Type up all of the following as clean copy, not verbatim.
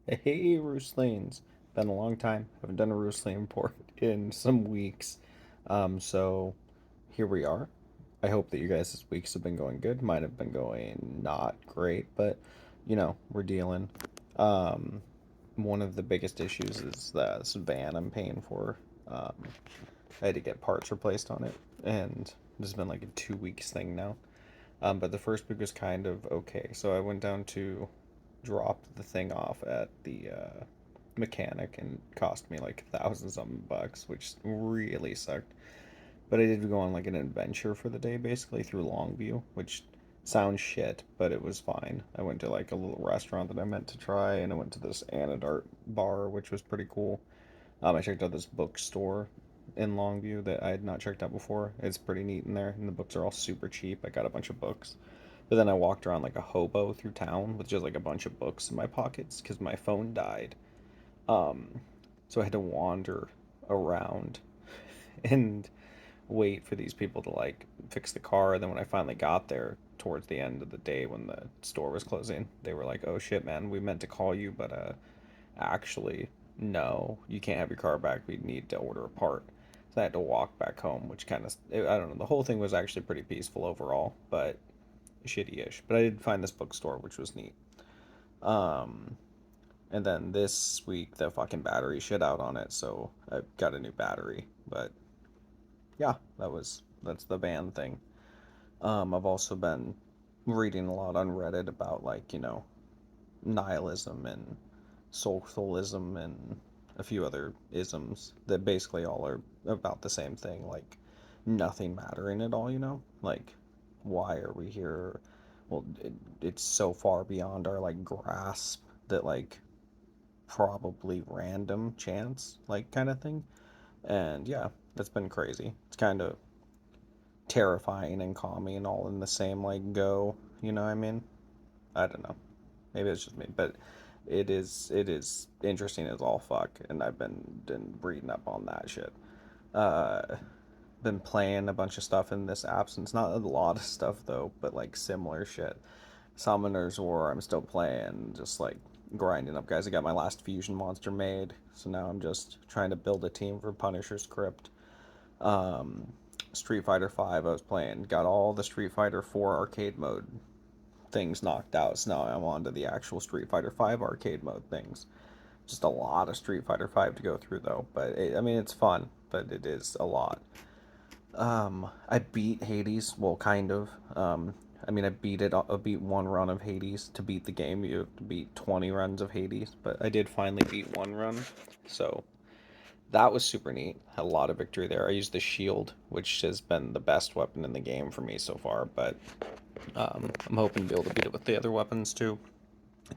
Hey, Roostlings. Been a long time. Haven't done a Roostling Report in some weeks. So here we are. I hope that you guys' weeks have been going good. Might have been going not great, but we're dealing. Um, One of the biggest issues is this van I'm paying for. Um, I had to get parts replaced on it, and this has been like a 2 weeks thing now. But the first week was kind of okay. So I went down to drop the thing off at the mechanic and cost me like 1,000 something bucks, which really sucked. But I did go on like an adventure for the day basically through Longview, which sounds shit, but it was fine. I went to like a little restaurant that I meant to try, and I went to this Anadart bar, which was pretty cool. I checked out this bookstore in Longview that I had not checked out before. It's pretty neat in there, and the books are all super cheap. I got a bunch of books. But then I walked around like a hobo through town with just like a bunch of books in my pockets because my phone died. Um, so I had to wander around and wait for these people to like fix the car. And then when I finally got there towards the end of the day when the store was closing, they were like, "Oh shit, man, we meant to call you, but actually, no, you can't have your car back. We need to order a part." So I had to walk back home, which kind of, I don't know, the whole thing was actually pretty peaceful overall, but shitty-ish. But I did find this bookstore, which was neat. Um, and then this week the fucking battery shit out on it, so I got a new battery. But yeah, that's the band thing. I've also been reading a lot on Reddit about like nihilism and socialism and a few other isms that basically all are about the same thing, like nothing mattering at all. Like why are we here? Well, it's so far beyond our like grasp that like probably random chance like kind of thing. And yeah, that's been crazy. It's kind of terrifying and calming all in the same like go. You know what I mean? I don't know. Maybe it's just me, but it is interesting as all fuck, and I've been reading up on that shit. Uh, been playing a bunch of stuff in this absence. Not a lot of stuff though, but like similar shit. Summoner's War, I'm still playing, just like grinding up guys. I got my last fusion monster made, so now I'm just trying to build a team for Punisher's Crypt. Um, Street Fighter 5 I was playing, got all the Street Fighter 4 arcade mode things knocked out, so now I'm on to the actual Street Fighter 5 arcade mode things. Just a lot of Street Fighter 5 to go through though, but I mean it's fun, but it is a lot. I beat Hades, well, kind of. I mean, I beat it. I beat one run of Hades. To beat the game, you have to beat 20 runs of Hades, but I did finally beat one run, so that was super neat. Had a lot of victory there. I used the shield, which has been the best weapon in the game for me so far, but I'm hoping to be able to beat it with the other weapons too.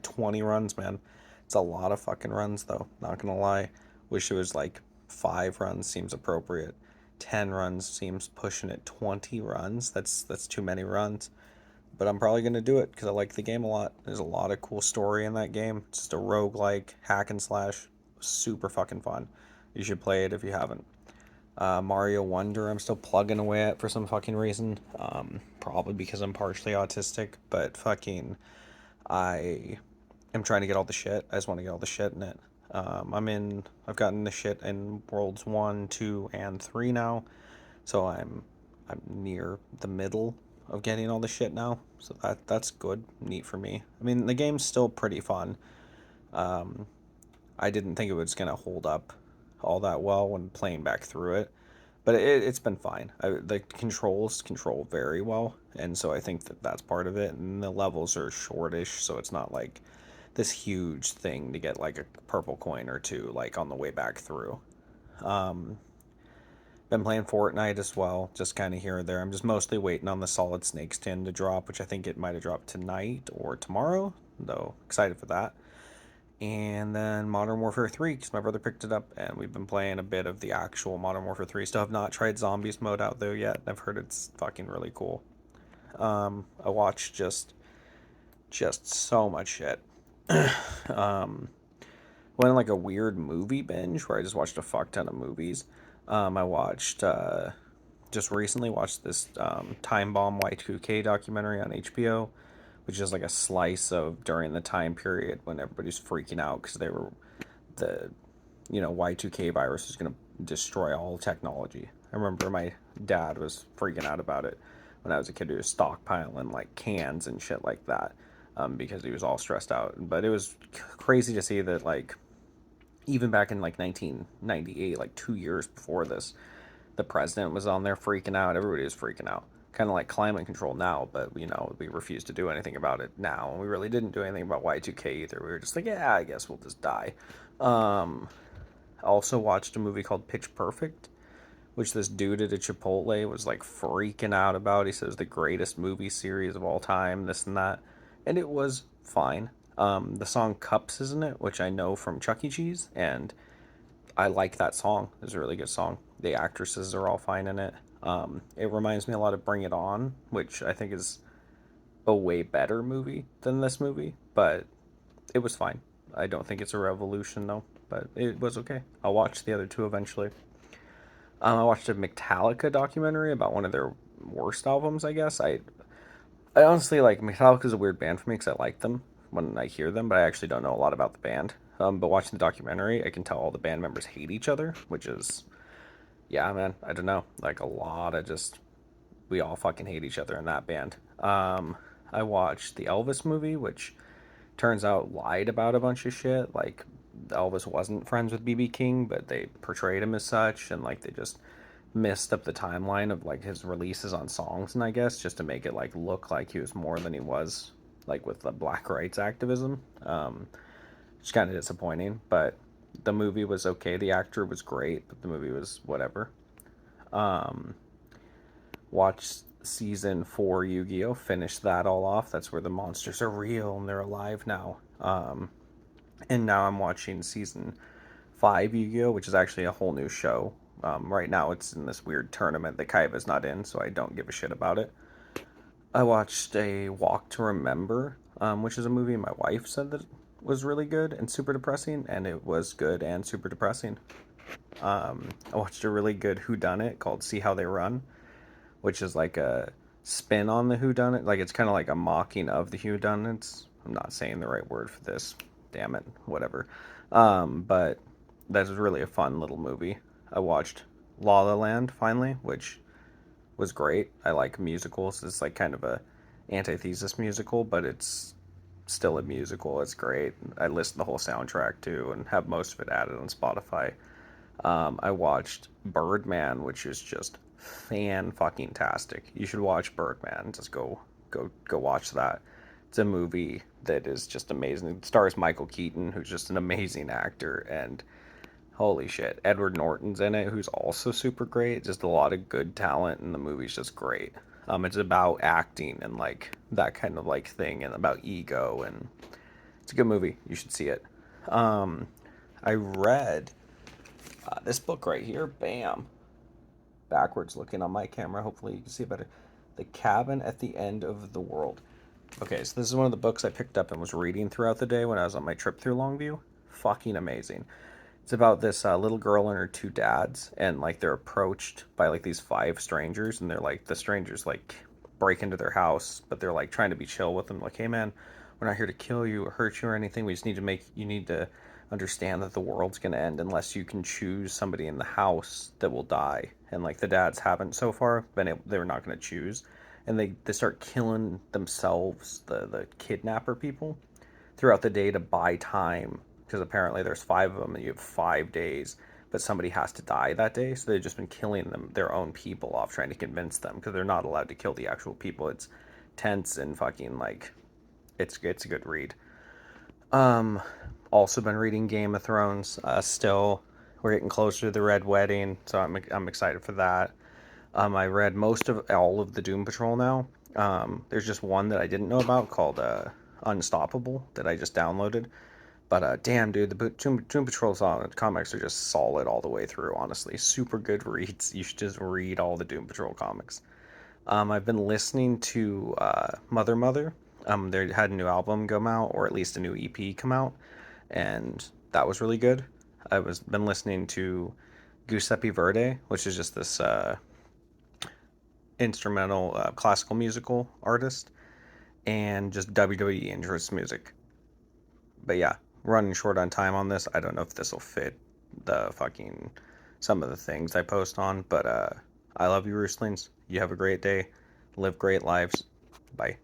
20 runs, man. It's a lot of fucking runs, though. Not gonna lie. Wish it was like 5 runs seems appropriate. 10 runs seems pushing it. 20 runs. That's too many runs. But I'm probably gonna do it because I like the game a lot. There's a lot of cool story in that game. It's just a roguelike hack and slash. Super fucking fun. You should play it if you haven't. Mario Wonder, I'm still plugging away at for some fucking reason. Probably because I'm partially autistic, but fucking I am trying to get all the shit. I just want to get all the shit in it. I've gotten the shit in worlds 1, 2, and 3 now, so I'm near the middle of getting all the shit now. So that's good, neat for me. I mean, the game's still pretty fun. Um, I didn't think it was gonna hold up all that well when playing back through it, but it's been fine. The controls control very well, and so I think that that's part of it. And the levels are shortish, so it's not like this huge thing to get like a purple coin or two like on the way back through. Um, been playing Fortnite as well, just kind of here or there. I'm just mostly waiting on the Solid Snakes tin to drop, which I think it might have dropped tonight or tomorrow, though excited for that. And then Modern Warfare 3, because my brother picked it up, and we've been playing a bit of the actual Modern Warfare 3. Still have not tried Zombies mode out though yet. I've heard it's fucking really cool. I watched just so much shit. um, Went on like a weird movie binge where I just watched a fuck ton of movies. I watched just recently watched this Time Bomb Y2K documentary on HBO, which is like a slice of during the time period when everybody's freaking out because they were the Y2K virus is going to destroy all technology. I remember my dad was freaking out about it when I was a kid. He was stockpiling like cans and shit like that because he was all stressed out. But it was crazy to see that like even back in like 1998, like 2 years before this, the president was on there freaking out. Everybody was freaking out. Kind of like climate control now, but we refused to do anything about it now. And we really didn't do anything about Y2K either. We were just like, yeah, I guess we'll just die. Um, I also watched a movie called Pitch Perfect, which this dude at a Chipotle was like freaking out about. He says it was the greatest movie series of all time, this and that. And it was fine. The song Cups, isn't it? Which I know from Chuck E. Cheese, and I like that song. It's a really good song. The actresses are all fine in it. It reminds me a lot of Bring It On, which I think is a way better movie than this movie, but it was fine. I don't think it's a revolution though, but it was okay. I'll watch the other two eventually. I watched a Metallica documentary about one of their worst albums. I guess I honestly like Metallica is a weird band for me because I like them when I hear them, but I actually don't know a lot about the band. But watching the documentary, I can tell all the band members hate each other, which is yeah, man. I don't know, like a lot of just we all fucking hate each other in that band. I watched the Elvis movie, which turns out lied about a bunch of shit. Like Elvis wasn't friends with BB King, but they portrayed him as such, and like they just messed up the timeline of like his releases on songs, and I guess just to make it like look like he was more than he was, like with the black rights activism. It's kind of disappointing, but the movie was okay. The actor was great, but the movie was whatever. Um, Watched season 4 Yu-Gi-Oh. Finished that all off. That's where the monsters are real and they're alive now. And now I'm watching season 5 Yu-Gi-Oh, which is actually a whole new show. Right now it's in this weird tournament that Kaiba's not in, so I don't give a shit about it. I watched a Walk to Remember, which is a movie my wife said that was really good and super depressing, and it was good and super depressing. I watched a really good Who Done It called See How They Run, which is like a spin on the Who Done It. Like it's kind of like a mocking of the Who Done It's. I'm not saying the right word for this. Damn it, whatever. But that was really a fun little movie. I watched La La Land finally, which was great. I like musicals. It's like kind of a antithesis musical, but it's still a musical. It's great. I listened to the whole soundtrack too, and have most of it added on Spotify. I watched Birdman, which is just fan fucking tastic. You should watch Birdman. Just go watch that. It's a movie that is just amazing. It stars Michael Keaton, who's just an amazing actor, and holy shit, Edward Norton's in it, who's also super great. Just a lot of good talent, and the movie's just great. It's about acting and like that kind of like thing, and about ego, and it's a good movie. You should see it. Um, I read this book right here. Bam, backwards looking on my camera. Hopefully you can see it better. The Cabin at the End of the World. Okay, so this is one of the books I picked up and was reading throughout the day when I was on my trip through Longview. Fucking amazing. It's about this little girl and her two dads, and like they're approached by like these five strangers, and they're like the strangers like break into their house, but they're like trying to be chill with them. Like, hey man, we're not here to kill you or hurt you or anything. We just need to make you need to understand that the world's gonna end unless you can choose somebody in the house that will die. And like the dads haven't so far been able, they're not gonna choose, and they start killing themselves, the kidnapper people, throughout the day to buy time because apparently there's five of them and you have 5 days, but somebody has to die that day, so they've just been killing them their own people off trying to convince them because they're not allowed to kill the actual people. It's tense and fucking like it's a good read. um Also been reading Game of Thrones. Still we're getting closer to the Red Wedding, so I'm excited for that. I read most of all of the Doom Patrol now. There's just one that I didn't know about called Unstoppable that I just downloaded. But damn, dude, the Doom Patrol comics are just solid all the way through. Honestly, super good reads. You should just read all the Doom Patrol comics. I've been listening to Mother Mother. They had a new album come out, or at least a new EP come out, and that was really good. I was been listening to Giuseppe Verde, which is just this instrumental classical musical artist, and just WWE entrance music. But yeah, running short on time on this. I don't know if this will fit the fucking some of the things I post on, but I love you, Roostlings. You have a great day. Live great lives. Bye.